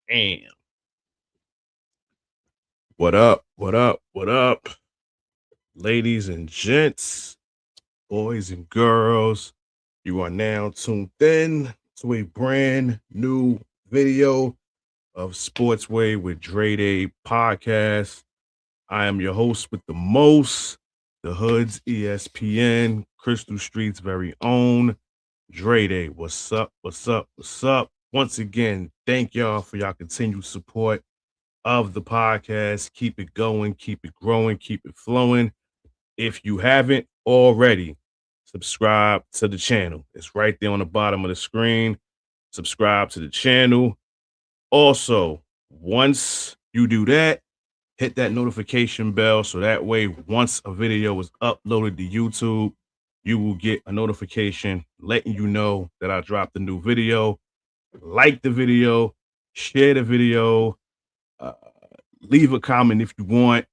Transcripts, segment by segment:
Damn. What up? What up? What up? Ladies and gents, boys and girls, you are now tuned in to a brand new video of Sportsway with Dre Day podcast. I am your host with the most, the Hood's ESPN, Crystal Street's very own, Dre Day. What's up? What's up? What's up? Once again, thank y'all for y'all continued support of the podcast. Keep it going, keep it growing, keep it flowing. If you haven't already, subscribe to the channel. It's right there on the bottom of the screen. Subscribe to the channel. Also, once you do that, hit that notification bell so that way once a video is uploaded to YouTube, you will get a notification letting you know that I dropped a new video. Like the video, share the video, leave a comment if you want,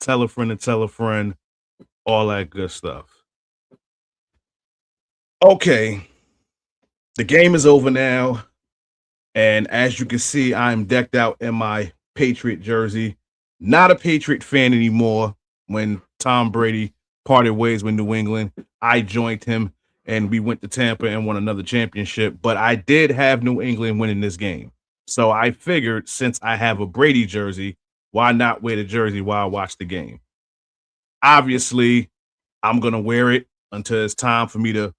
tell a friend, all that good stuff. Okay, the game is over now, and as you can see, I'm decked out in my Patriot jersey. Not a Patriot fan anymore. When Tom Brady parted ways with New England, I joined him, and we went to Tampa and won another championship, but I did have New England winning this game. So I figured since I have a Brady jersey, why not wear the jersey while I watch the game? Obviously, I'm going to wear it until it's time for me to,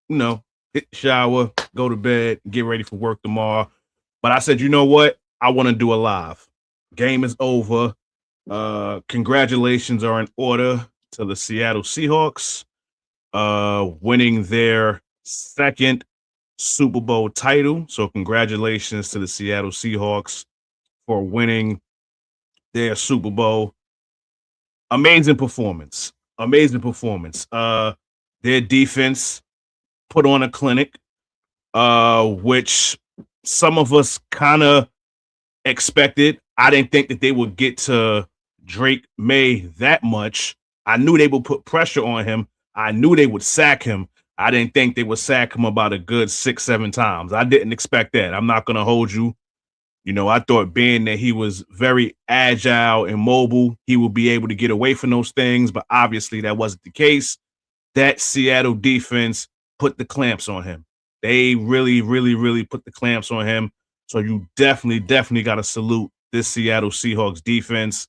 hit the shower, go to bed, get ready for work tomorrow. But I said, you know what? I want to do a live. Game is over. Congratulations are in order to the Seattle Seahawks, winning their second Super Bowl title. So congratulations to the Seattle Seahawks for winning their Super Bowl. Amazing performance. Their defense put on a clinic, which some of us kind of expected. I didn't think that they would get to Drake May that much. I knew they would put pressure on him. I knew they would sack him. I didn't think they would sack him about a good 6-7 times. I didn't expect that. I'm not going to hold you. I thought being that he was very agile and mobile, he would be able to get away from those things, but obviously that wasn't the case. That Seattle defense put the clamps on him. They really, really, really put the clamps on him. So you definitely got to salute this Seattle Seahawks defense.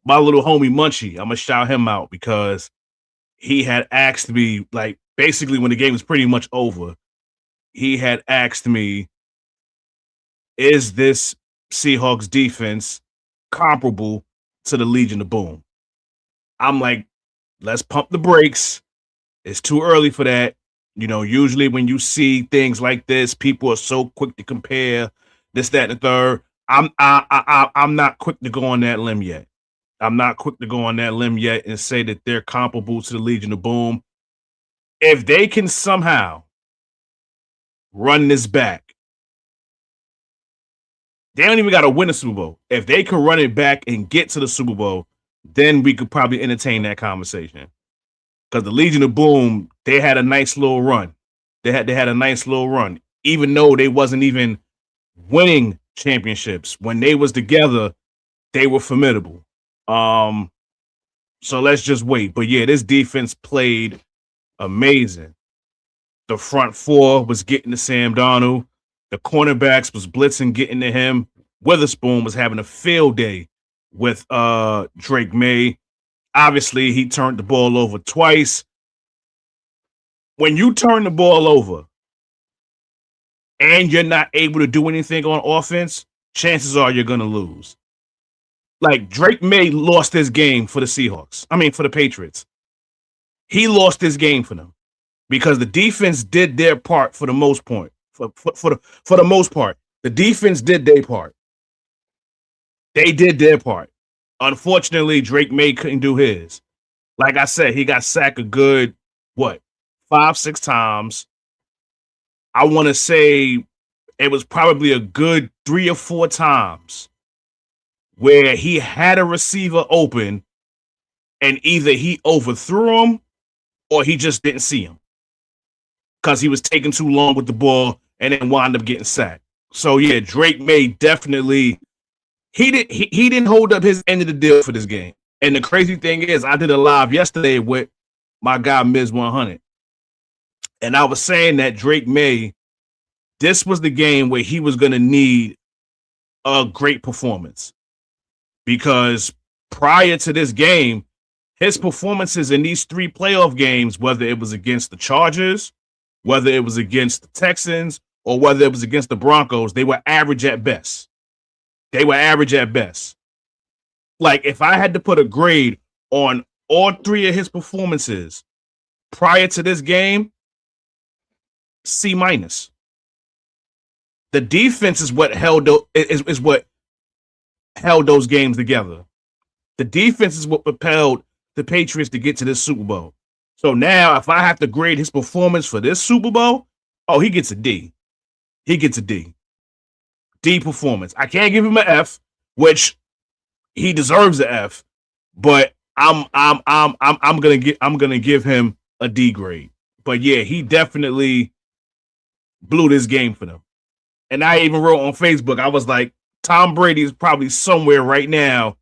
My little homie Munchie, I'm going to shout him out because he had asked me, like, basically when the game was pretty much over, he had asked me, is this Seahawks defense comparable to the Legion of Boom? I'm like, let's pump the brakes. It's too early for that. Usually when you see things like this, people are so quick to compare this, that, and the third. I'm not quick to go on that limb yet. I'm not quick to go on that limb yet and say that they're comparable to the Legion of Boom. If they can somehow run this back, they don't even got to win a Super Bowl. If they can run it back and get to the Super Bowl, then we could probably entertain that conversation. Because the Legion of Boom, they had a nice little run. They had a nice little run, even though they wasn't even winning championships. When they was together, they were formidable. So let's just wait. But yeah, this defense played amazing. The front four was getting to Sam Darnold. The cornerbacks was blitzing, getting to him. Witherspoon was having a field day with Drake May. Obviously, he turned the ball over twice. When you turn the ball over and you're not able to do anything on offense, chances are you're going to lose. Like, Drake May lost this game for the Seahawks. For the Patriots. He lost this game for them because the defense did their part for the most part. For the most part, the defense did their part. They did their part. Unfortunately, Drake May couldn't do his. Like I said, he got sacked a good, 5-6 times. I want to say it was probably a good 3 or 4 times where he had a receiver open and either he overthrew him or he just didn't see him because he was taking too long with the ball and then wound up getting sacked. So yeah, Drake May definitely he didn't hold up his end of the deal for this game. And the crazy thing is, I did a live yesterday with my guy Miz 100, and I was saying that Drake May, this was the game where he was going to need a great performance, because prior to this game, his performances in these 3 playoff games, whether it was against the Chargers, whether it was against the Texans, or whether it was against the Broncos, they were average at best. They were average at best. Like, if I had to put a grade on all 3 of his performances prior to this game, C-. The defense is what held what held those games together. The defense is what propelled the Patriots to get to this Super Bowl. So now, if I have to grade his performance for this Super Bowl, oh, he gets a D. He gets a D. D performance. I can't give him an F, which he deserves an F, but I'm gonna give him a D grade. But yeah, he definitely blew this game for them. And I even wrote on Facebook, I was like, Tom Brady is probably somewhere right now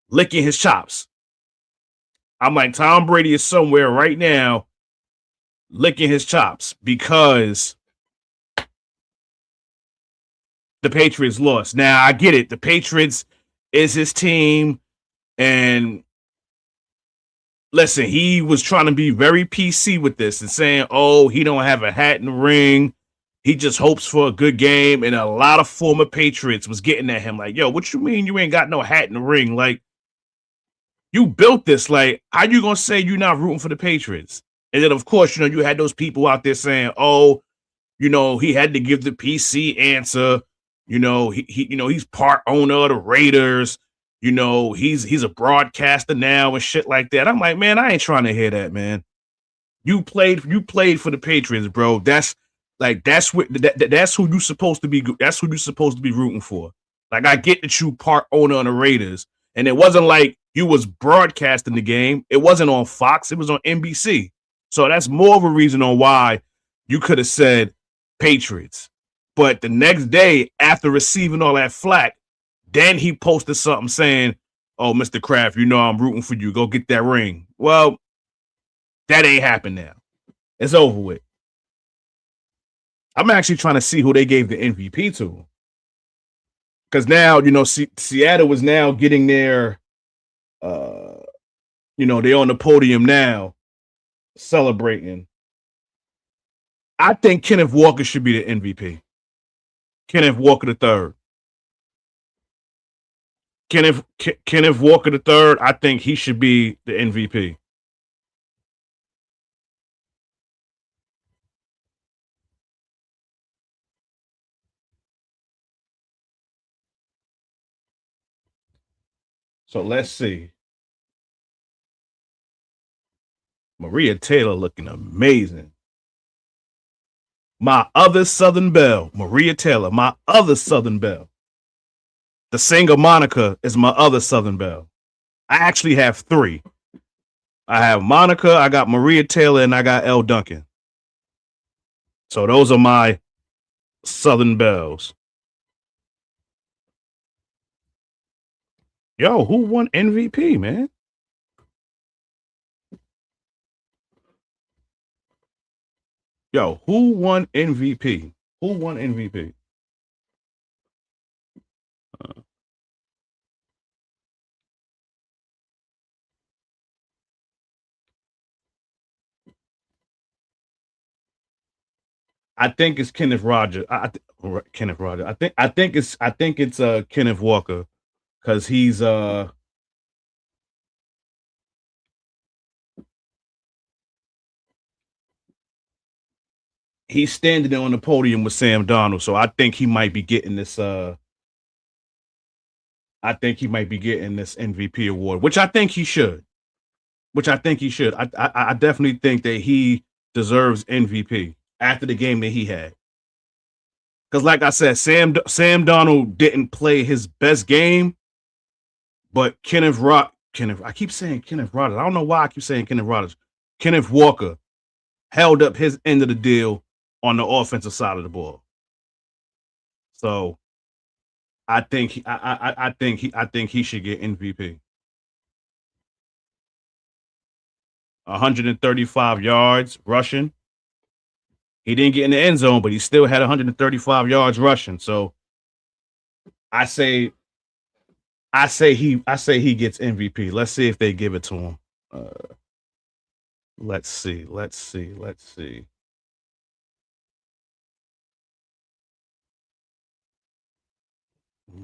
licking his chops. I'm like, Tom Brady is somewhere right now licking his chops because the Patriots lost. Now, I get it. The Patriots is his team. And listen, he was trying to be very PC with this and saying, oh, he don't have a hat in the ring. He just hopes for a good game. And a lot of former Patriots was getting at him like, yo, what you mean you ain't got no hat in the ring? Like, you built this. Like, how you going to say you're not rooting for the Patriots? And then, of course, you know, you had those people out there saying, oh, you know, he had to give the PC answer. You know, he's part owner of the Raiders. You know, he's a broadcaster now and shit like that. I'm like, man, I ain't trying to hear that, man. You played for the Patriots, bro. That's who you supposed to be. That's who you supposed to be rooting for. Like, I get that you part owner of the Raiders, and it wasn't like you was broadcasting the game. It wasn't on Fox. It was on NBC. So that's more of a reason on why you could have said Patriots. But the next day, after receiving all that flack, then he posted something saying, oh, Mr. Kraft, you know I'm rooting for you. Go get that ring. Well, that ain't happened now. It's over with. I'm actually trying to see who they gave the MVP to. Because now, you know, Seattle was now getting their, you know, they're on the podium now celebrating. I think Kenneth Walker should be the MVP. Kenneth Walker III. Kenneth Walker III, I think he should be the MVP. So let's see. Maria Taylor looking amazing. My other Southern Belle, Maria Taylor, my other Southern Belle. The singer Monica is my other Southern Belle. I actually have 3. I have Monica, I got Maria Taylor, and I got Elle Duncan. So those are my Southern Belles. Yo, who won MVP, man? Yo, who won MVP? Who won MVP? I think it's Kenneth Rogers. Kenneth Rogers. I think it's Kenneth Walker, because he's standing there on the podium with Sam Darnold. So I think he might be getting this. I think he might be getting this MVP award, which I think he should. I definitely think that he deserves MVP after the game that he had. Because, like I said, Sam Darnold didn't play his best game, but I keep saying Kenneth Rogers. I don't know why I keep saying Kenneth Rogers. Kenneth Walker held up his end of the deal on the offensive side of the ball. So I think he should get MVP. 135 yards rushing. He didn't get in the end zone, but he still had 135 yards rushing. So I say he gets MVP. Let's see if they give it to him. Let's see.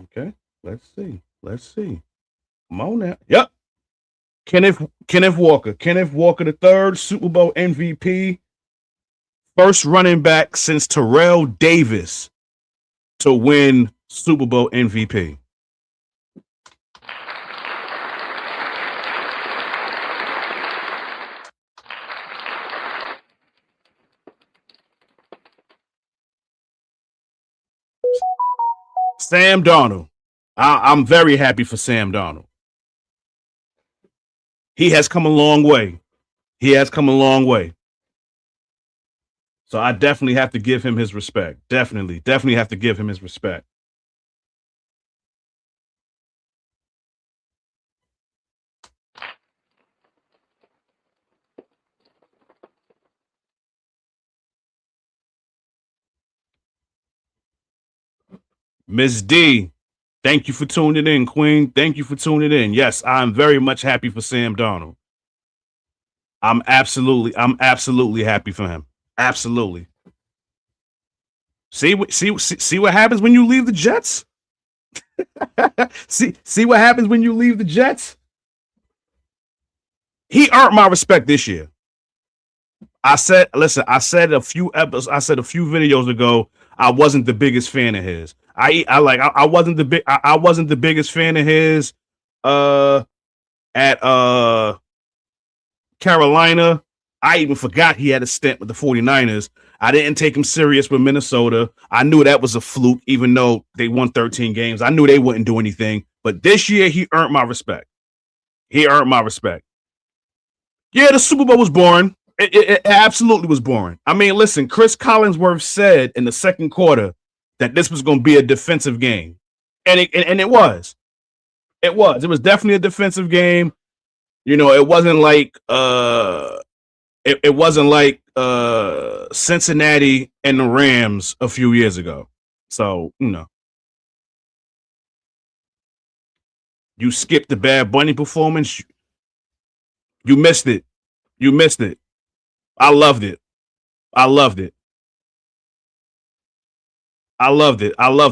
Okay, let's see. Come on now. Yep. Kenneth Walker the third, Super Bowl MVP, first running back since Terrell Davis to win Super Bowl MVP. Sam Darnold. I'm very happy for Sam Darnold. He has come a long way. So I definitely have to give him his respect. Definitely have to give him his respect. Miss D, thank you for tuning in, Queen. Thank you for tuning in. Yes, I'm very much happy for Sam Darnold. I'm absolutely happy for him. Absolutely. See what happens when you leave the Jets? see what happens when you leave the Jets? He earned my respect this year. I said a few videos ago, I wasn't the biggest fan of his. I wasn't the biggest fan of his at Carolina. I even forgot he had a stint with the 49ers. I didn't take him serious with Minnesota. I knew that was a fluke, even though they won 13 games. I knew they wouldn't do anything. But this year, he earned my respect. Yeah, the Super Bowl was boring. It absolutely was boring. I mean, listen, Chris Collinsworth said in the second quarter that this was going to be a defensive game. And it was. It was definitely a defensive game. You know, it wasn't like it wasn't like Cincinnati and the Rams a few years ago. So, you skipped the Bad Bunny performance. You missed it. I loved it. I loved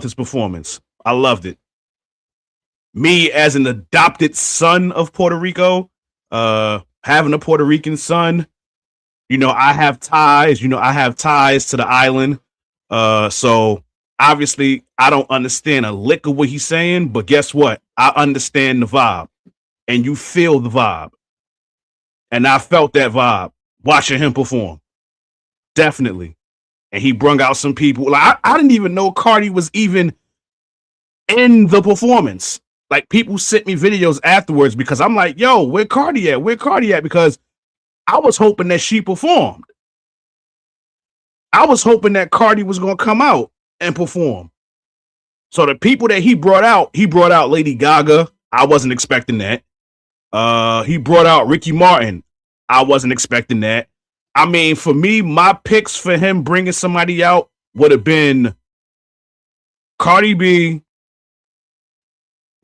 his performance. I loved it. Me as an adopted son of Puerto Rico, having a Puerto Rican son, I have ties. I have ties to the island. So obviously I don't understand a lick of what he's saying, but guess what? I understand the vibe, and you feel the vibe. And I felt that vibe watching him perform. Definitely. And he brung out some people. Like I didn't even know Cardi was even in the performance. Like, people sent me videos afterwards because I'm like, yo, where Cardi at? Because I was hoping that she performed. I was hoping that Cardi was going to come out and perform. So the people that he brought out Lady Gaga. I wasn't expecting that. He brought out Ricky Martin. I wasn't expecting that. I mean, for me, my picks for him bringing somebody out would have been Cardi B,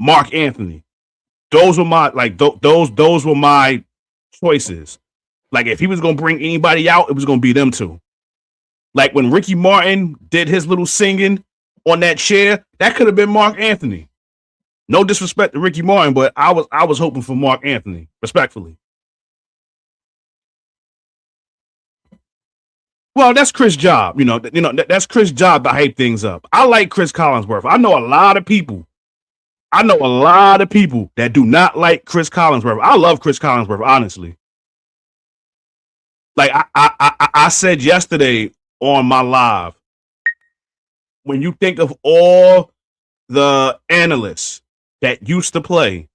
Mark Anthony. Those were my those were my choices. Like, if he was gonna bring anybody out, it was gonna be them two. Like, when Ricky Martin did his little singing on that chair, that could have been Mark Anthony. No disrespect to Ricky Martin, but I was hoping for Mark Anthony, respectfully. Well, that's Chris' job. That's Chris' job to hype things up. I like Chris Collinsworth. I know a lot of people that do not like Chris Collinsworth. I love Chris Collinsworth, honestly. Like I said yesterday on my live, when you think of all the analysts that used to play,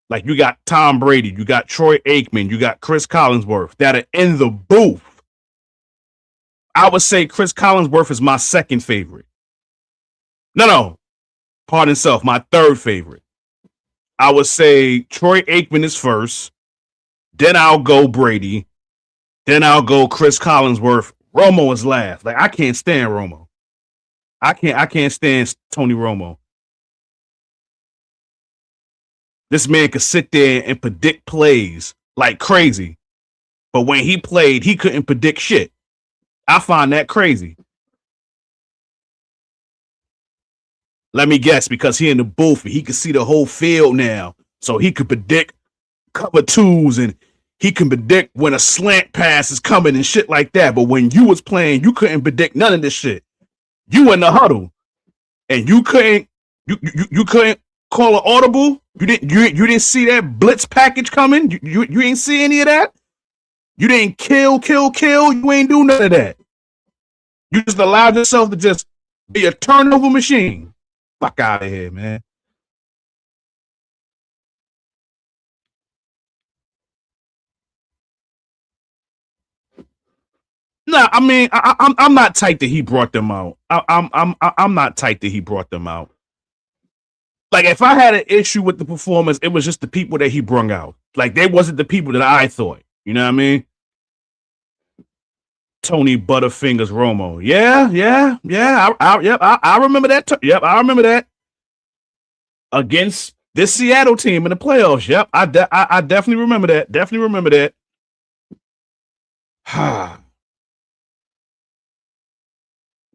like, you got Tom Brady, you got Troy Aikman, you got Chris Collinsworth that are in the booth, I would say Chris Collinsworth is my second favorite. No. Pardon self. My third favorite. I would say Troy Aikman is first. Then I'll go Brady. Then I'll go Chris Collinsworth. Romo is last. Like I can't stand Romo. I can't stand Tony Romo. This man could sit there and predict plays like crazy. But when he played, he couldn't predict shit. I find that crazy. Let me guess, because he in the booth, he can see the whole field now. So he could predict cover twos and he can predict when a slant pass is coming and shit like that. But when you was playing, you couldn't predict none of this shit. You in the huddle and you couldn't call an audible. You didn't see that blitz package coming. You didn't see any of that. You didn't kill. You ain't do none of that. You just allowed yourself to just be a turnover machine. Fuck out of here, man. No, I mean, I'm not tight that he brought them out. I'm not tight that he brought them out. Like if I had an issue with the performance, it was just the people that he brung out. Like they wasn't the people that I thought. You know what I mean? Tony Butterfingers Romo. Yeah. I remember that. Yep, I remember that. Against this Seattle team in the playoffs. Yep, I definitely remember that. Definitely remember that.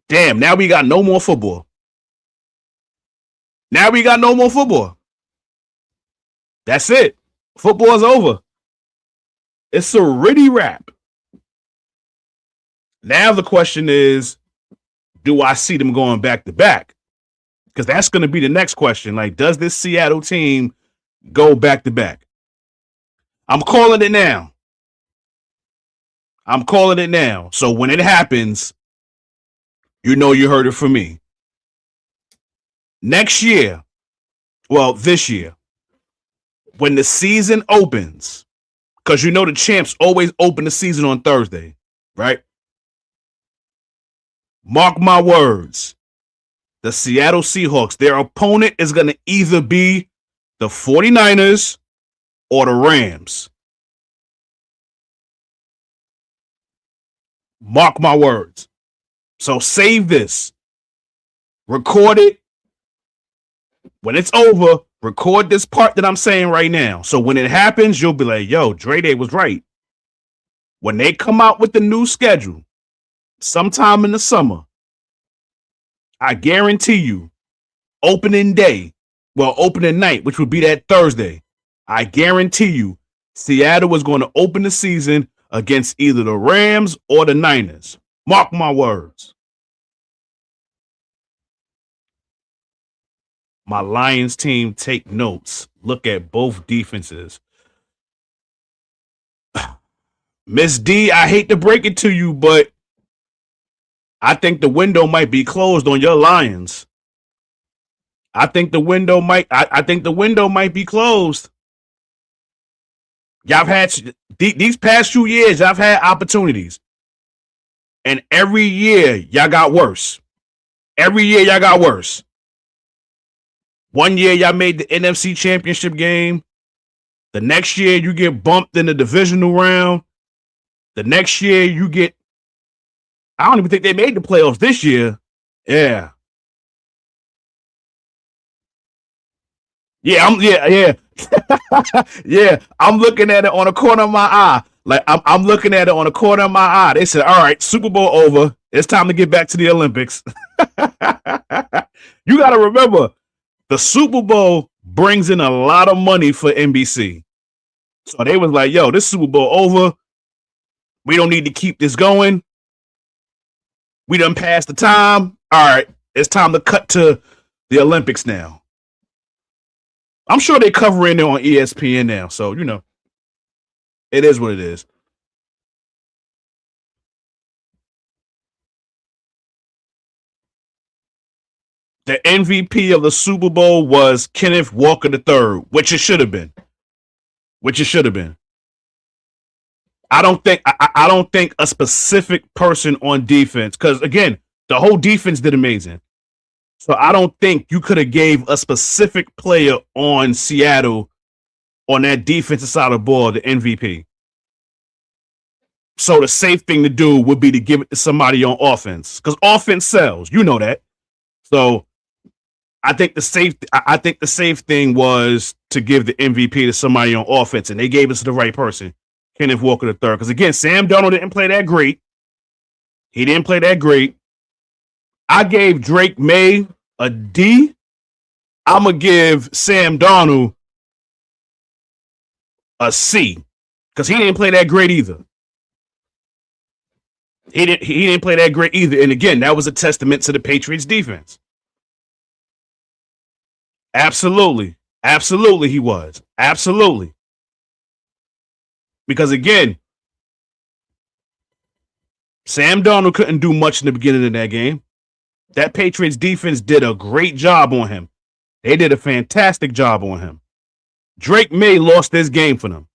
Damn, now we got no more football. Now we got no more football. That's it. Football's over. It's a ready wrap. Now the question is, do I see them going back to back? Because that's going to be the next question. Like, does this Seattle team go back to back? I'm calling it now. So when it happens, you know you heard it from me. Next year, well, this year, when the season opens, because you know the champs always open the season on Thursday, right? Mark my words. The Seattle Seahawks, their opponent is going to either be the 49ers or the Rams. Mark my words. So save this. Record it. When it's over, record this part that I'm saying right now. So when it happens, you'll be like, yo, Dre Day was right. When they come out with the new schedule, sometime in the summer, I guarantee you, opening night, which would be that Thursday, I guarantee you, Seattle is going to open the season against either the Rams or the Niners. Mark my words. My Lions team, take notes. Look at both defenses. Miss D, I hate to break it to you, but I think the window might be closed on your Lions. I think the window might be closed. Y'all had these past few years, y'all had opportunities. And every year y'all got worse. One year y'all made the NFC Championship game. The next year you get bumped in the divisional round. The next year you get, I don't even think they made the playoffs this year. Yeah. Yeah, I'm looking at it on the corner of my eye. Like I'm looking at it on the corner of my eye. They said, all right, Super Bowl over. It's time to get back to the Olympics. You got to remember, the Super Bowl brings in a lot of money for NBC. So they was like, yo, this Super Bowl over. We don't need to keep this going. We done passed the time. All right, it's time to cut to the Olympics now. I'm sure they covering it on ESPN now. So, you know, it is what it is. The MVP of the Super Bowl was Kenneth Walker III, which it should have been. I don't think a specific person on defense, because again, the whole defense did amazing. So I don't think you could have gave a specific player on Seattle on that defensive side of the ball the MVP. So the safe thing to do would be to give it to somebody on offense because offense sells. You know that. So I think the safe thing was to give the MVP to somebody on offense, and they gave it to the right person, Kenneth Walker III. Because again, Sam Darnold didn't play that great. He didn't play that great. I gave Drake May a D. I'm gonna give Sam Darnold a C because he didn't play that great either. He didn't play that great either. And again, that was a testament to the Patriots defense. Absolutely. Absolutely he was. Absolutely. Because again, Sam Darnold couldn't do much in the beginning of that game. That Patriots defense did a great job on him. They did a fantastic job on him. Drake May lost this game for them.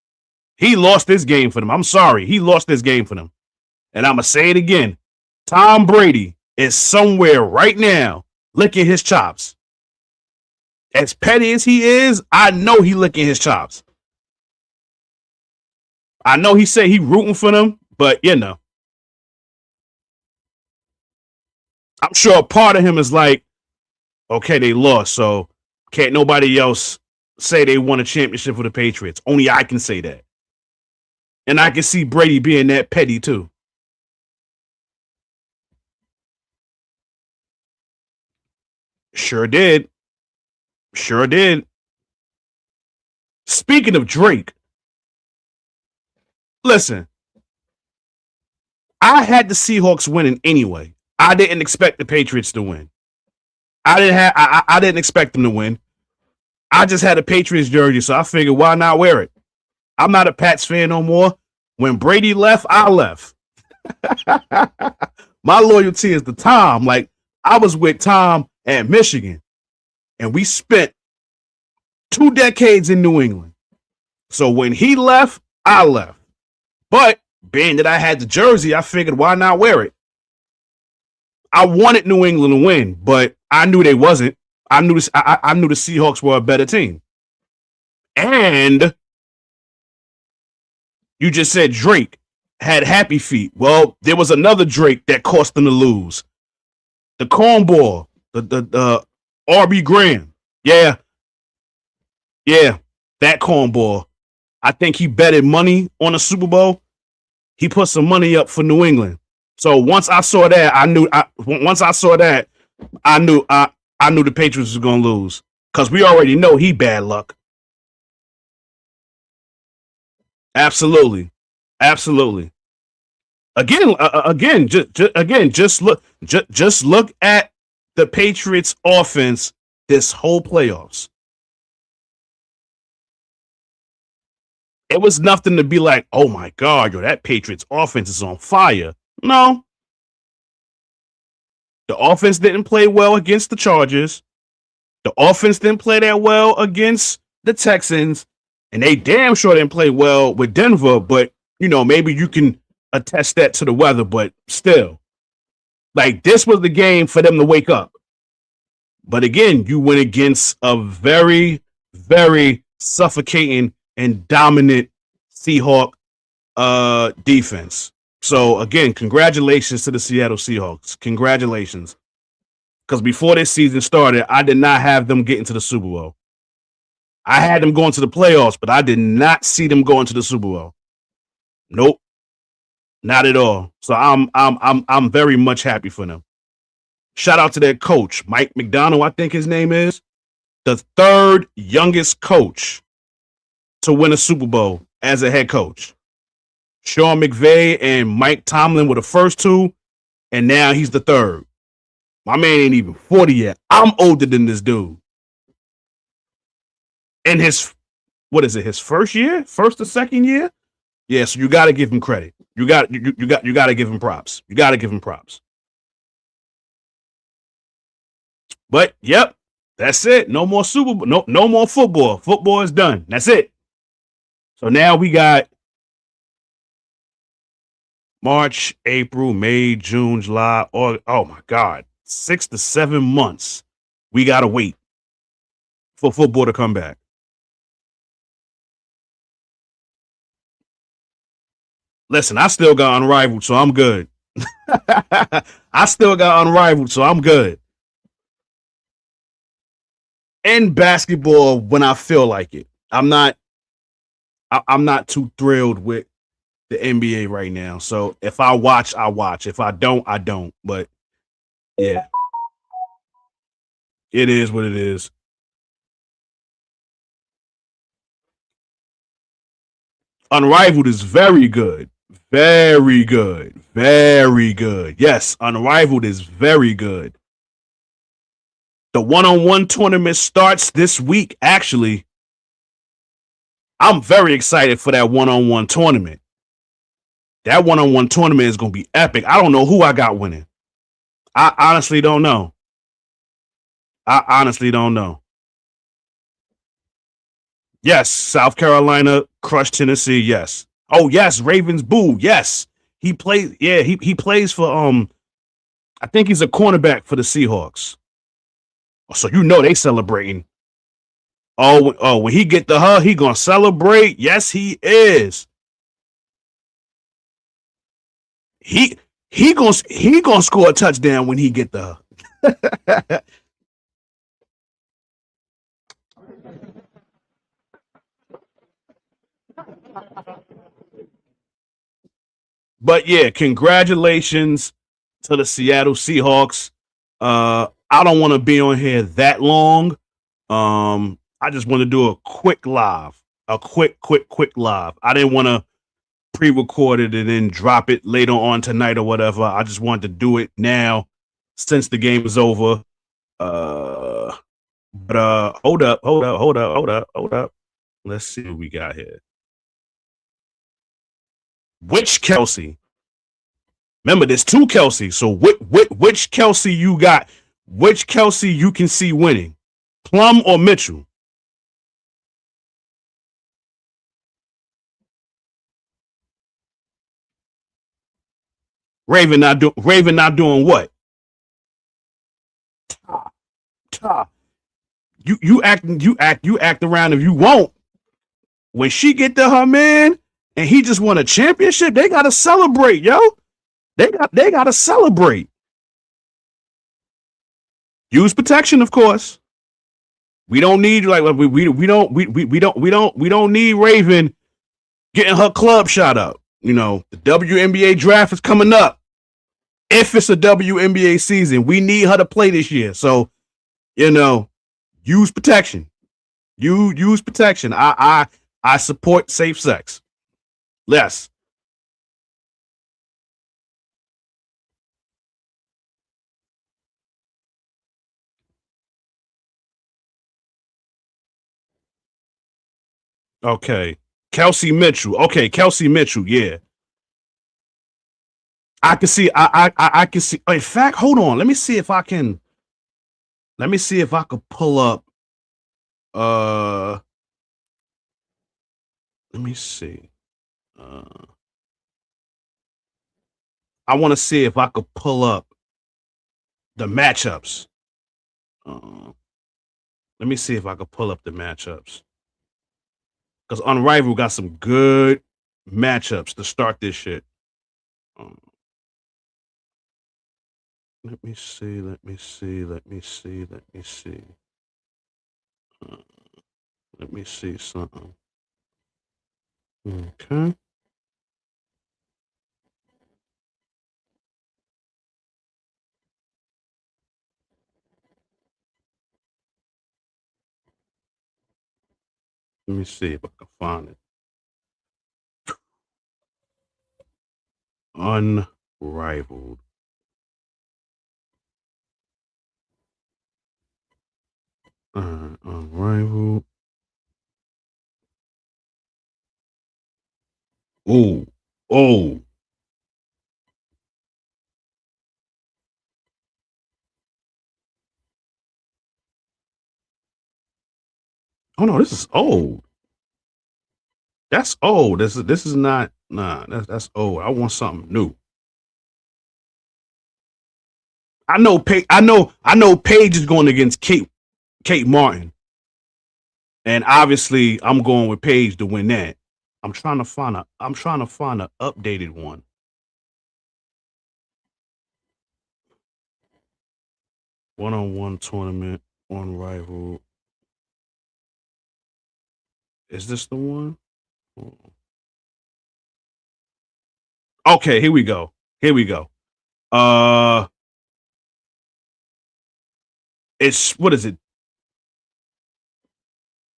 He lost this game for them. I'm sorry. He lost this game for them. And I'm going to say it again. Tom Brady is somewhere right now licking his chops. As petty as he is, I know he licking his chops. I know he said he rooting for them, but you know. I'm sure a part of him is like, okay, they lost, so can't nobody else say they won a championship for the Patriots. Only I can say that. And I can see Brady being that petty too. Sure did. Sure did. Speaking of Drake, listen, I had the Seahawks winning anyway. I didn't expect the Patriots to win. I didn't expect them to win. I just had a Patriots jersey, so I figured why not wear it? I'm not a Pats fan no more. When Brady left, I left. My loyalty is to Tom. Like I was with Tom at Michigan, and we spent 2 decades in New England. So when he left, I left. But being that I had the jersey, I figured why not wear it? I wanted New England to win, but I knew they wasn't. I knew the Seahawks were a better team. And you just said Drake had happy feet. Well, there was another Drake that cost them to lose. The cornball, the RB Graham. Yeah, that cornball. I think he betted money on the Super Bowl. He put some money up for New England. So once I saw that, I knew the Patriots was gonna lose because we already know he bad luck. Absolutely. Just look at the Patriots offense this whole playoffs. It was nothing to be like, oh my God, yo, that Patriots offense is on fire. No. The offense didn't play well against the Chargers. The offense didn't play that well against the Texans. And they damn sure didn't play well with Denver. But, you know, maybe you can attest that to the weather. But still, like, this was the game for them to wake up. But again, you went against a very, very suffocating and dominant Seahawk defense. So again, congratulations to the Seattle Seahawks. Congratulations. Because before this season started, I did not have them getting to the Super Bowl. I had them going to the playoffs, but I did not see them going to the Super Bowl. Nope. Not at all. So I'm very much happy for them. Shout out to their coach, Mike McDonald, I think his name is. The third youngest coach to win a Super Bowl as a head coach. Sean McVay and Mike Tomlin were the first two, and now he's the third. My man ain't even 40 yet. I'm older than this dude. And his first year? First or second year? Yeah, so you got to give him credit. You got to give him props. You got to give him props. But yep, that's it. No more Super Bowl. No more football. Football is done. That's it. So now we got March, April, May, June, July, August. Oh my God. 6 to 7 months We gotta wait for football to come back. Listen, I still got Unrivaled, so I'm good. I still got Unrivaled, so I'm good. And basketball when I feel like it. I'm not too thrilled with the NBA right now. So if I watch, I watch. If I don't, I don't. But yeah, it is what it is. Unrivaled is very good. Very good. Very good. Yes, Unrivaled is very good. The one-on-one tournament starts this week, actually. I'm very excited for that one-on-one tournament. That one-on-one tournament is going to be epic. I don't know who I got winning. I honestly don't know. I honestly don't know. Yes, South Carolina crushed Tennessee. Yes. Oh yes, Ravens. Boo. Yes, he plays. Yeah, he plays for I think he's a cornerback for the Seahawks. So you know they celebrating. Oh, when he get the he gonna celebrate. Yes, he is. He he gonna score a touchdown when he get the. But yeah, congratulations to the Seattle Seahawks. I don't want to be on here that long. I just want to do a quick live, a quick live. I didn't want to pre-record it and then drop it later on tonight or whatever. I just wanted to do it now since the game is over. But hold up. Let's see what we got here. Which Kelsey? Remember, there's two Kelsey. So which Kelsey you got? Which Kelsey you can see winning? Plum or Mitchell? Raven not doing what? You act around if you won't. When she get to her man and he just won a championship, they gotta celebrate, yo. They gotta celebrate. Use protection, of course. We don't need we don't need Raven getting her club shot up. You know, the WNBA draft is coming up. If it's a WNBA season, we need her to play this year. So, you know, use protection. You use protection. I support safe sex. Yes. Okay. Kelsey Mitchell. Okay, Kelsey Mitchell. Yeah, I can see. I can see. In fact, hold on. Let me see if I can. Let me see if I could pull up. Uh, let me see. Uh, I want to see if I could pull up the matchups. Uh, let me see if I could pull up the matchups because Unrivaled got some good matchups to start this shit. Um, let me see. Let me see. Let me see. Let me see. Uh, let me see something. Okay. Let me see if I can find it. Unrivaled. Unrivaled. Oh, oh. Oh no, this is old. That's old. This is not nah, that's old. I want something new. I know Paige is going against Kate Martin, and obviously I'm going with Paige to win that. I'm trying to find a updated one. One-on-one tournament on Rival. Is this the one? Okay, here we go. Here we go. It's what is it?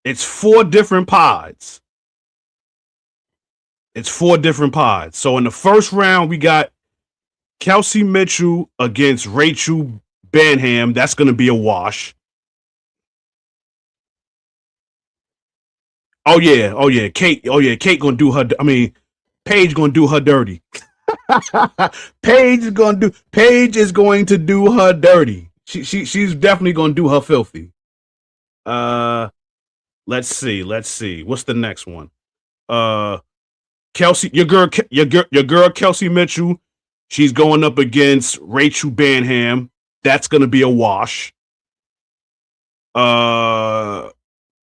It's four different pods. It's four different pods. So in the first round, we got Kelsey Mitchell against Rachel Banham. That's going to be a wash. Oh yeah, Kate. Oh yeah, Kate gonna do her. I mean, Paige gonna do her dirty. Paige is going to do her dirty. She's definitely gonna do her filthy. Uh, let's see. What's the next one? Kelsey, your girl Kelsey Mitchell. She's going up against Rachel Banham. That's gonna be a wash.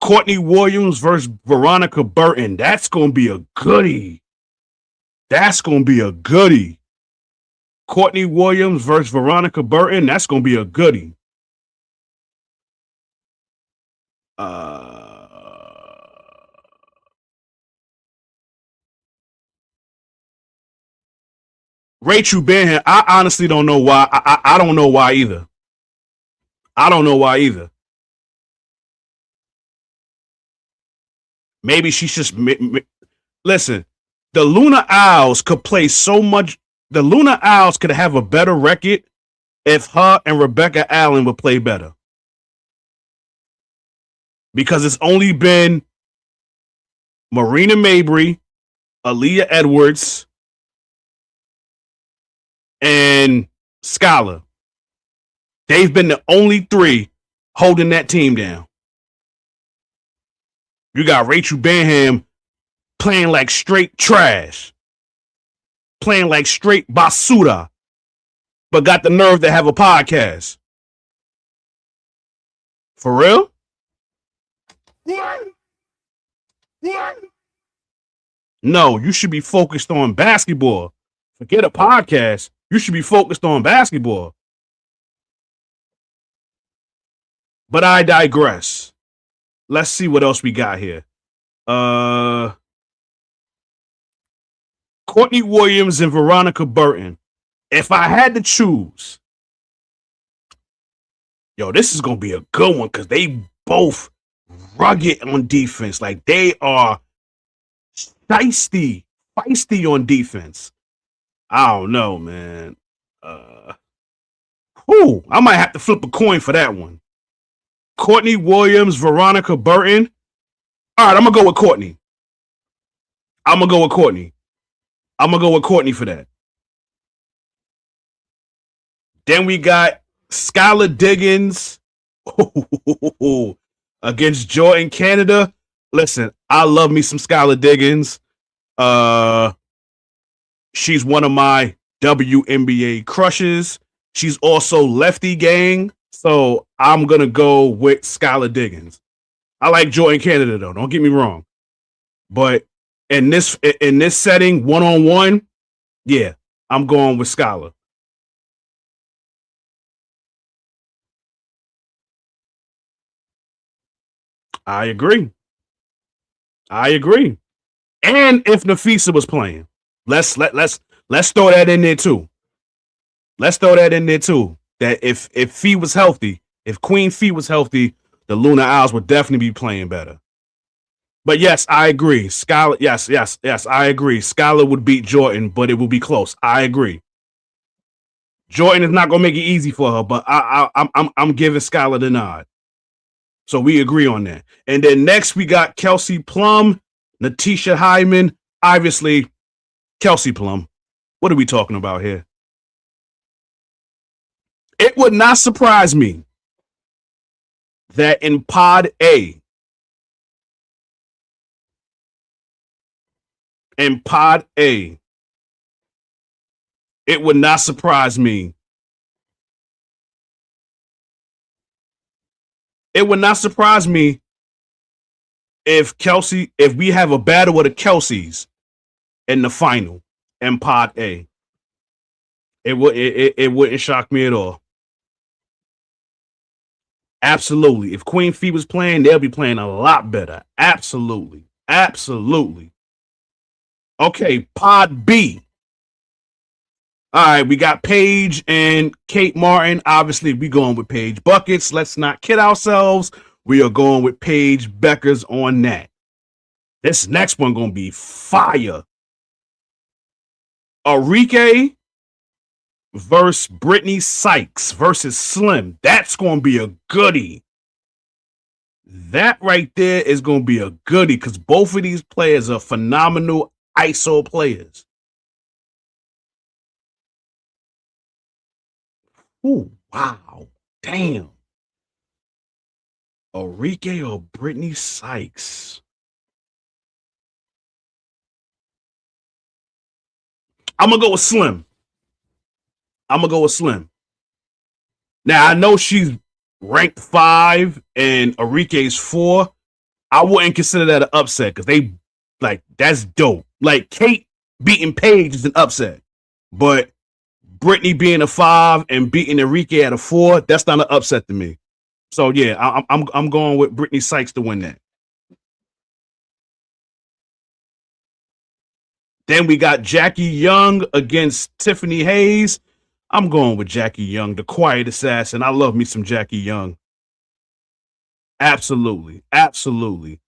Courtney Williams versus Veronica Burton. That's gonna be a goodie. Courtney Williams versus Veronica Burton. That's gonna be a goodie. Rachel Banham. I honestly don't know why. I don't know why either. I don't know why either. Maybe she's just listen. The Luna Owls could play so much. The Luna Owls could have a better record if her and Rebecca Allen would play better. Because it's only been Marina Mabry, Aaliyah Edwards, and Skylar. They've been the only three holding that team down. You got Rachel Banham playing like straight trash, playing like straight basura, but got the nerve to have a podcast. For real? No, you should be focused on basketball. Forget a podcast. You should be focused on basketball. But I digress. Let's see what else we got here. Courtney Williams and Veronica Burton. If I had to choose, this is gonna be a good one because they both rugged on defense. Like they are feisty on defense. I don't know, man. I might have to flip a coin for that one. Courtney Williams, Veronica Burton. All right, I'm gonna go with Courtney. I'm gonna go with Courtney for that. Then we got Skylar Diggins against Jordan Canada. Listen, I love me some Skylar Diggins. She's one of my WNBA crushes. She's also lefty gang. So I'm going to go with Skylar Diggins. I like Jordan Canada, though. Don't get me wrong. But in this setting, one-on-one, yeah, I'm going with Skylar. I agree. And if Nafisa was playing, let's throw that in there too. That if Fee was healthy, if Queen Fee was healthy, the Luna Owls would definitely be playing better. But yes, I agree. Skylar, yes, I agree. Skylar would beat Jordan, but it will be close. I agree. Jordan is not gonna make it easy for her, but I'm giving Skylar the nod. So we agree on that. And then next we got Kelsey Plum, Natisha Hyman. Obviously, Kelsey Plum. What are we talking about here? It would not surprise me that in Pod A, it would not surprise me It would not surprise me if we have a battle of the Kelseys in the final in Pod A. It wouldn't shock me at all. Absolutely. If Queen Fee was playing, they'll be playing a lot better. Absolutely. Absolutely. Okay, Pod B. All right, we got Paige and Kate Martin. Obviously, we going with Paige Buckets. Let's not kid ourselves. We are going with Paige Beckers on that. This next one going to be fire. Arike versus Brittany Sykes versus Slim. That's going to be a goodie. That right there is going to be a goodie because both of these players are phenomenal ISO players. Ooh, wow. Damn. Arike or Brittany Sykes? I'm going to go with Slim. Now, I know she's ranked 5 and Arike's 4. I wouldn't consider that an upset because that's dope. Like, Kate beating Paige is an upset. But Brittany being a 5 and beating Arike at a 4, that's not an upset to me. So, yeah, I'm going with Brittany Sykes to win that. Then we got Jackie Young against Tiffany Hayes. I'm going with Jackie Young, the quiet assassin. I love me some Jackie Young. Absolutely. Absolutely.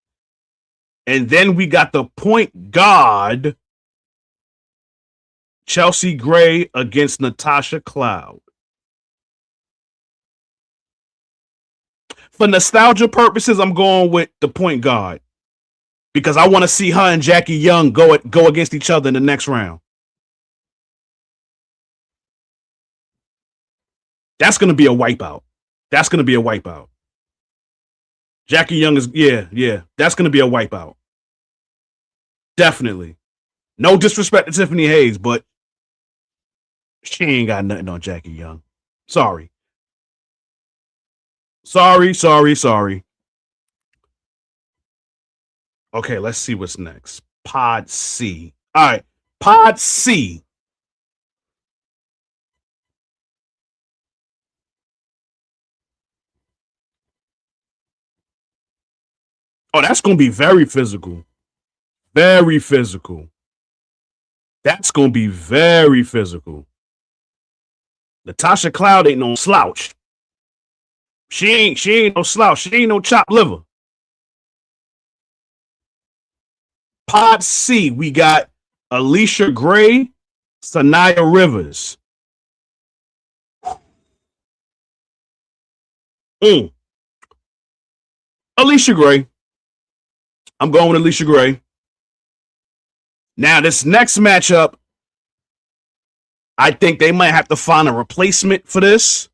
And then we got the point guard, Chelsea Gray against Natasha Cloud. For nostalgia purposes, I'm going with the point guard because I want to see her and Jackie Young go against each other in the next round. That's going to be a wipeout. Jackie Young is, yeah. That's going to be a wipeout. Definitely. No disrespect to Tiffany Hayes, but she ain't got nothing on Jackie Young. Sorry. Okay, let's see what's next. Pod C. All right. Pod C. Oh, that's going to be very physical. Very physical. That's going to be very physical. Natasha Cloud ain't no slouch. She ain't no slouch. She ain't no chopped liver. Pod C, we got Alicia Gray, Sanaya Rivers. Alicia Gray. I'm going with Alicia Gray. Now, this next matchup, I think they might have to find a replacement for this.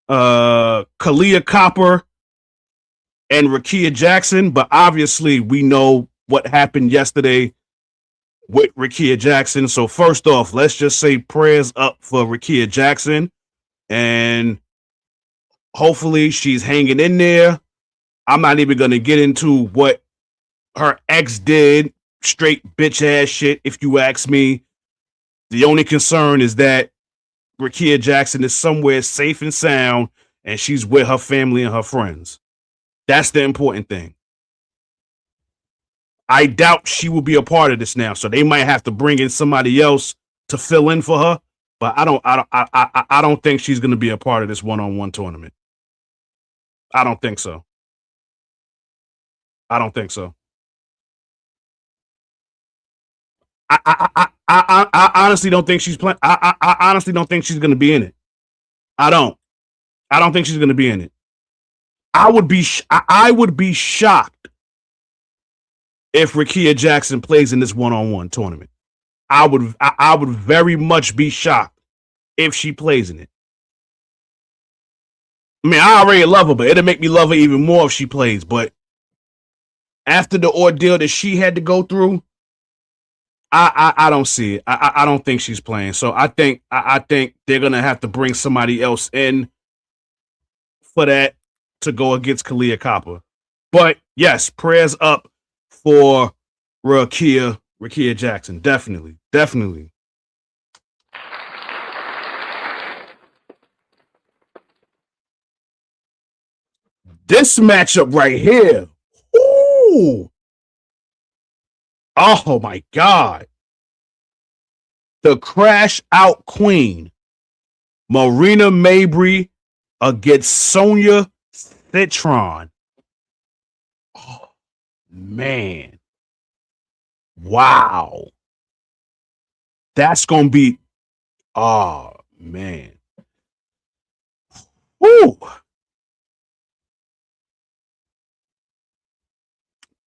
Kalia Copper and Rakia Jackson, but obviously we know what happened yesterday with Rakia Jackson. So first off, let's just say prayers up for Rakia Jackson, and hopefully she's hanging in there. I'm not even going to get into what her ex did. Straight bitch ass shit, if you ask me. The only concern is that Rakia Jackson is somewhere safe and sound, and she's with her family and her friends. That's the important thing. I doubt she will be a part of this now, so they might have to bring in somebody else to fill in for her. But I don't think she's going to be a part of this one-on-one tournament. I don't think so. I honestly don't think she's playing. I honestly don't think she's going to be in it. I don't think she's going to be in it. I would be shocked if Rakia Jackson plays in this one-on-one tournament. I would very much be shocked if she plays in it. I mean, I already love her, but it'll make me love her even more if she plays. But after the ordeal that she had to go through, I don't see it. I don't think she's playing. So I think they're gonna have to bring somebody else in for that to go against Kalia Copper. But yes, prayers up for Rakia Jackson. Definitely. This matchup right here. Ooh. Oh my God. The crash out queen, Marina Mabrey against Sonia Citron. Oh, man. Wow. That's going to be, oh, man. Woo.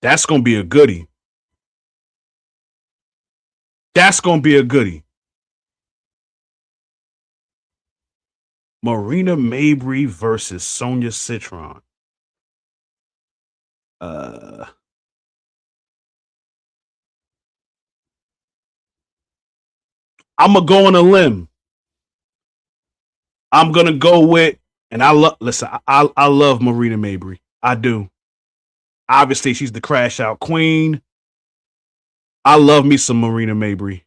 That's going to be a goodie. Marina Mabrey versus Sonia Citron. I'm gonna go on a limb. I'm gonna go with, and I love Marina Mabrey. I do. Obviously, she's the crash out queen. I love me some Marina Mabrey.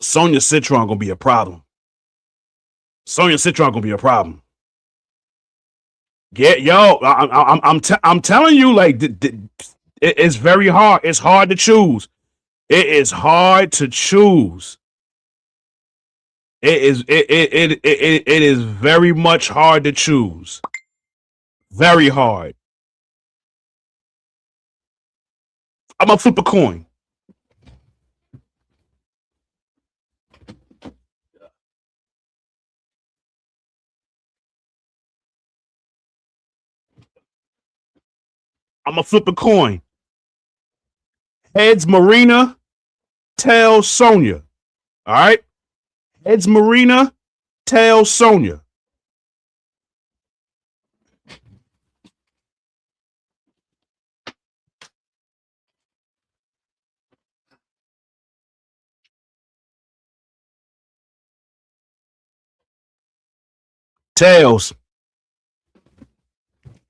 Sonia Citron gonna be a problem. Yeah, yo, I'm telling you, like, it's very hard. It's hard to choose. It is hard to choose. It is very much hard to choose. Very hard. I'm gonna flip a coin. Heads Marina, tails Sonia. All right. Heads Marina, tails Sonia. Tails.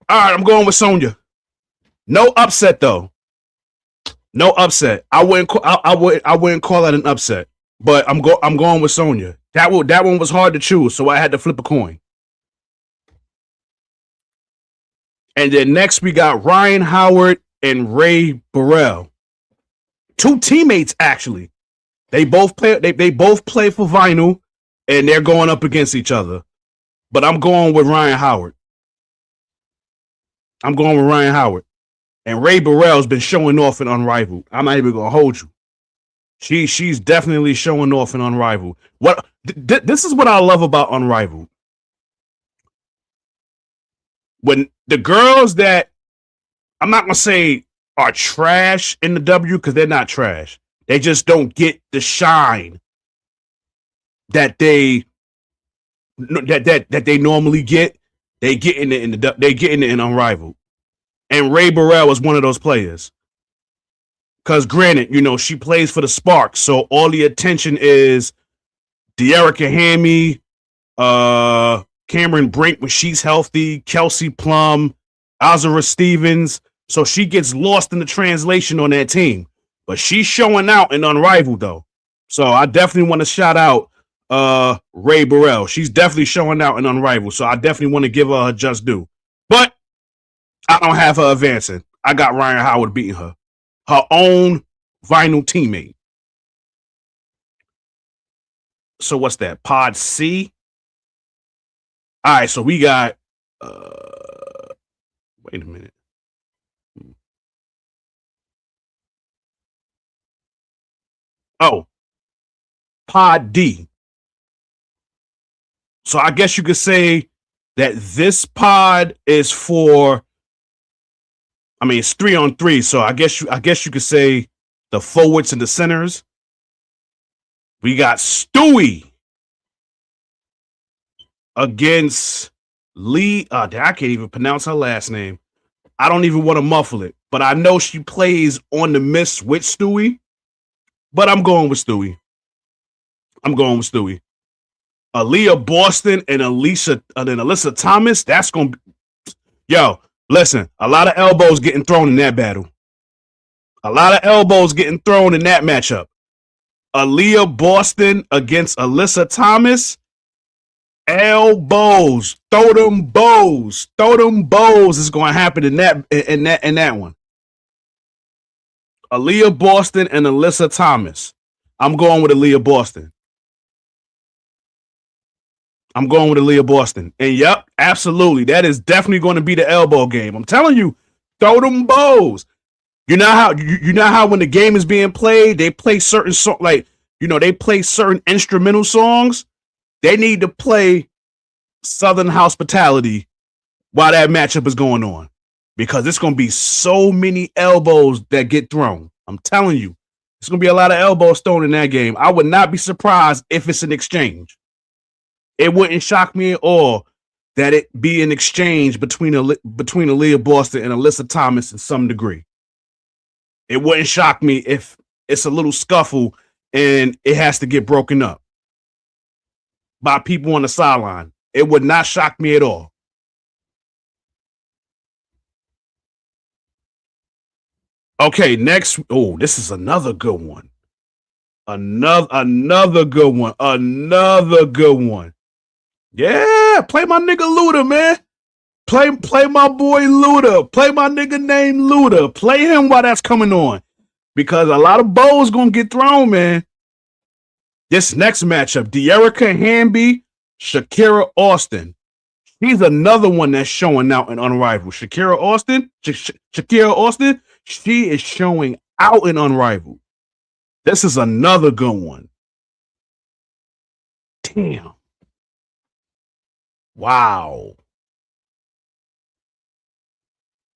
All right, I'm going with Sonia. No upset though. No upset. I wouldn't call that an upset. But I'm going with Sonia. That one was hard to choose, so I had to flip a coin. And then next we got Ryan Howard and Ray Burrell. Two teammates actually. They both play for Vinyl, and they're going up against each other. But I'm going with Ryan Howard. And Ray Burrell's been showing off in Unrivaled. I'm not even gonna hold you. She's definitely showing off in Unrivaled. This is what I love about Unrivaled. When the girls that I'm not gonna say are trash in the W, because they're not trash. They just don't get the shine that they normally get. They get in Unrivaled. And Ray Burrell was one of those players. Because granted, she plays for the Sparks, so all the attention is De'Erica Hammy, Cameron Brink when she's healthy, Kelsey Plum, Azura Stevens. So she gets lost in the translation on that team. But she's showing out in Unrivaled, though. So I definitely want to shout out Ray Burrell. She's definitely showing out in Unrivaled. So I definitely want to give her just due. But I don't have her advancing. I got Ryan Howard beating her. Her own Vinyl teammate. So what's that? Pod C? All right, so we got wait a minute. Oh, Pod D. So I guess you could say that this pod is for, it's 3-on-3, so I guess you could say the forwards and the centers. We got Stewie against Lee. I can't even pronounce her last name. I don't even want to muffle it, but I know she plays on the Miss with Stewie. But I'm going with Stewie. Aaliyah Boston and Alyssa Thomas. That's gonna be, yo. Listen, a lot of elbows getting thrown in that battle. A lot of elbows getting thrown in that matchup. Aaliyah Boston against Alyssa Thomas. Elbows, throw them bows is going to happen in that one. Aaliyah Boston and Alyssa Thomas. I'm going with Aaliyah Boston. And yep, absolutely, that is definitely going to be the elbow game. I'm telling you, throw them bows. You know how when the game is being played, they play certain they play certain instrumental songs. They need to play Southern Hospitality while that matchup is going on, because it's going to be so many elbows that get thrown. I'm telling you, it's going to be a lot of elbows thrown in that game. I would not be surprised if it's an exchange. It wouldn't shock me at all that it be an exchange between Aaliyah Boston and Alyssa Thomas in some degree. It wouldn't shock me if it's a little scuffle and it has to get broken up by people on the sideline. It would not shock me at all. Okay, next. Oh, this is another good one. Another good one. Yeah, play my nigga Luda, man. Play my boy Luda. Play my nigga named Luda. Play him while that's coming on, because a lot of bows gonna get thrown, man. This next matchup, De'Erica Hamby, Shakira Austin. She's another one that's showing out in Unrivaled. Shakira Austin, she is showing out in Unrivaled. This is another good one. Damn. Wow.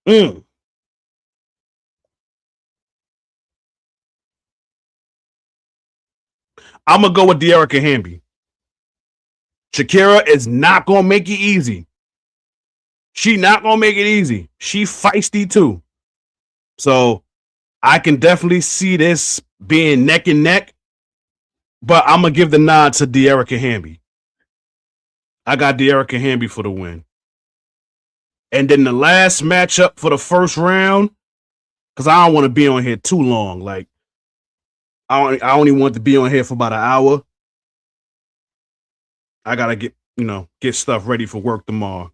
I'm going to go with De'Erica Hamby. Shakira is not going to make it easy. She feisty too. So I can definitely see this being neck and neck, but I'm going to give the nod to De'Erica Hamby. I got De'Erica Hamby for the win. And then the last matchup for the first round, because I don't want to be on here too long. Like, I only want to be on here for about an hour. I gotta get stuff ready for work tomorrow.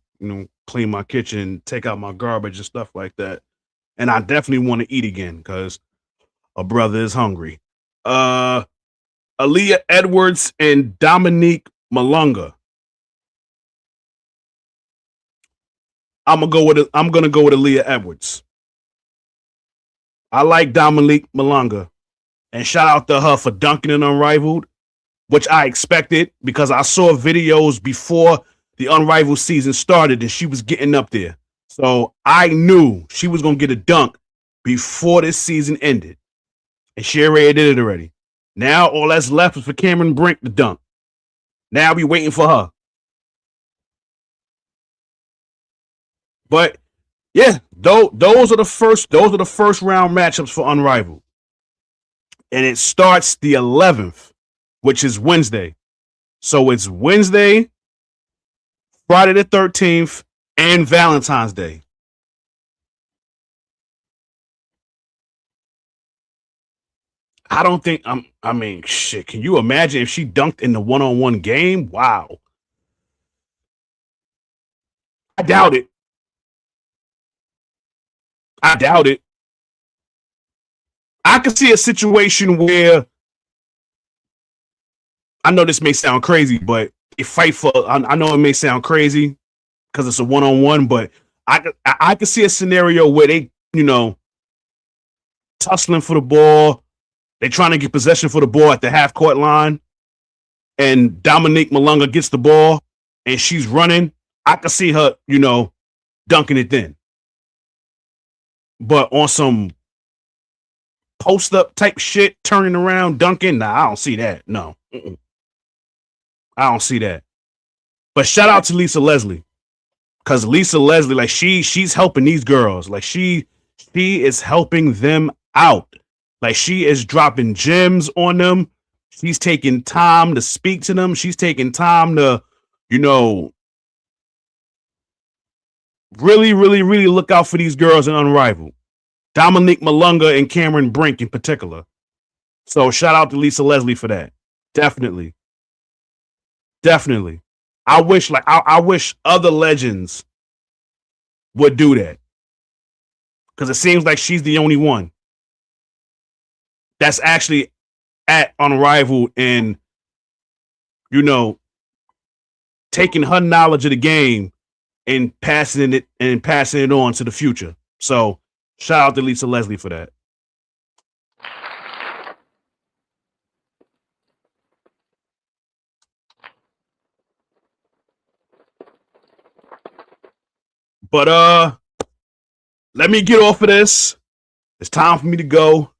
Clean my kitchen, take out my garbage and stuff like that. And I definitely want to eat again because a brother is hungry. Aaliyah Edwards and Dominique Malunga. I'm gonna go with Aaliyah Edwards. I like Dominique Malunga, and shout out to her for dunking in Unrivaled, which I expected because I saw videos before the Unrivaled season started and she was getting up there. So I knew she was gonna get a dunk before this season ended, and she already did it already. Now all that's left is for Cameron Brink to dunk. Now we waiting for her. But yeah, those are the first round matchups for Unrivaled. And it starts the 11th, which is Wednesday. So it's Wednesday, Friday the 13th, and Valentine's Day. I don't think shit. Can you imagine if she dunked in the one-on-one game? Wow. I doubt it. I could see a situation where, I know this may sound crazy, but I know it may sound crazy because it's a one-on-one, but I could see a scenario where they, tussling for the ball. They're trying to get possession for the ball at the half court line, and Dominique Malunga gets the ball and she's running. I could see her, dunking it then. But on some post up type shit, turning around, dunking, nah, I don't see that. No. I don't see that. But shout out to Lisa Leslie. Because Lisa Leslie, like she's helping these girls. Like she is helping them out. Like she is dropping gems on them. She's taking time to speak to them. She's taking time to, really, really, really look out for these girls in Unrivaled. Dominique Malunga and Cameron Brink in particular. So shout out to Lisa Leslie for that. Definitely. I wish other legends would do that. Because it seems like she's the only one that's actually at Unrivaled and, taking her knowledge of the game and passing it on to the future. So shout out to Lisa Leslie for that. But let me get off of this. It's time for me to go.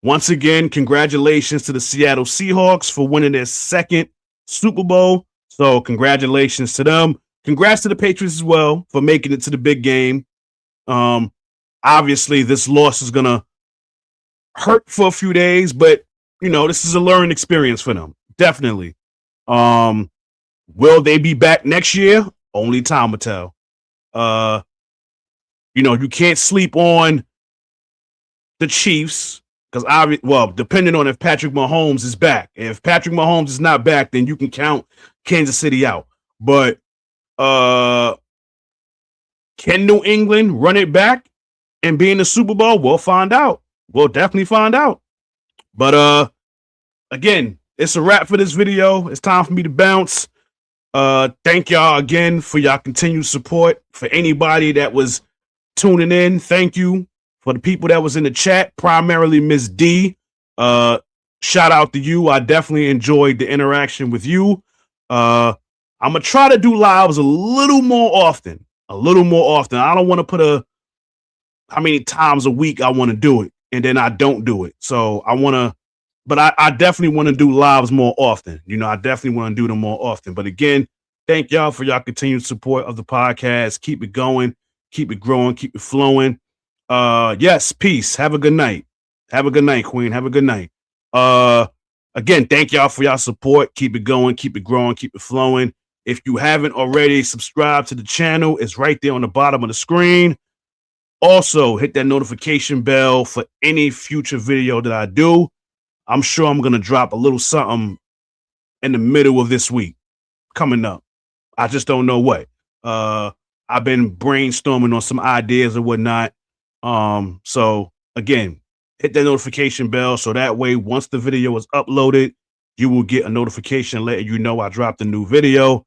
Once again, congratulations to the Seattle Seahawks for winning their second Super Bowl. So congratulations to them. Congrats to the Patriots as well for making it to the big game. Obviously, this loss is going to hurt for a few days, but, this is a learning experience for them. Definitely. Will they be back next year? Only time will tell. You can't sleep on the Chiefs because depending on if Patrick Mahomes is back. If Patrick Mahomes is not back, then you can count Kansas City out. But can New England run it back and be in the Super Bowl? We'll find out. We'll definitely find out. But again, it's a wrap for this video. It's time for me to bounce. Thank y'all again for y'all continued support. For anybody that was tuning in, thank you. For the people that was in the chat, primarily Miss D, shout out to you. I definitely enjoyed the interaction with you. I'm gonna try to do lives a little more often. I don't want to put how many times a week I want to do it, and then I don't do it. So I definitely want to do lives more often. I definitely want to do them more often. But again, thank y'all for y'all continued support of the podcast. Keep it going, keep it growing, keep it flowing. Yes, peace. Have a good night. Have a good night, Queen. Have a good night. Again, thank y'all for y'all support. Keep it going, keep it growing, keep it flowing. If you haven't already subscribed to the channel, it's right there on the bottom of the screen. Also, hit that notification bell for any future video that I do. I'm sure I'm going to drop a little something in the middle of this week coming up. I just don't know what. I've been brainstorming on some ideas and whatnot. So again, hit that notification bell so that way once the video is uploaded, you will get a notification letting you know I dropped a new video.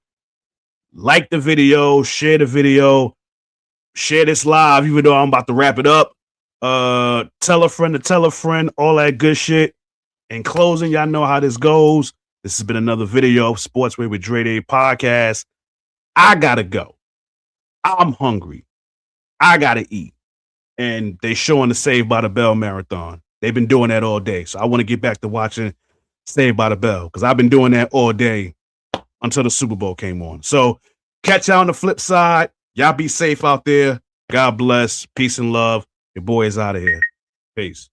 Like the video, share the video, share this live, even though I'm about to wrap it up. Tell a friend to tell a friend, all that good shit. In closing, y'all know how this goes. This has been another video of Sportsway with Dre Day podcast. I gotta go. I'm hungry. I gotta eat. And they showing the Saved by the Bell marathon. They've been doing that all day. So I want to get back to watching Saved by the Bell because I've been doing that all day until the Super Bowl came on. So catch y'all on the flip side. Y'all be safe out there. God bless. Peace and love. Your boy is out of here. Peace.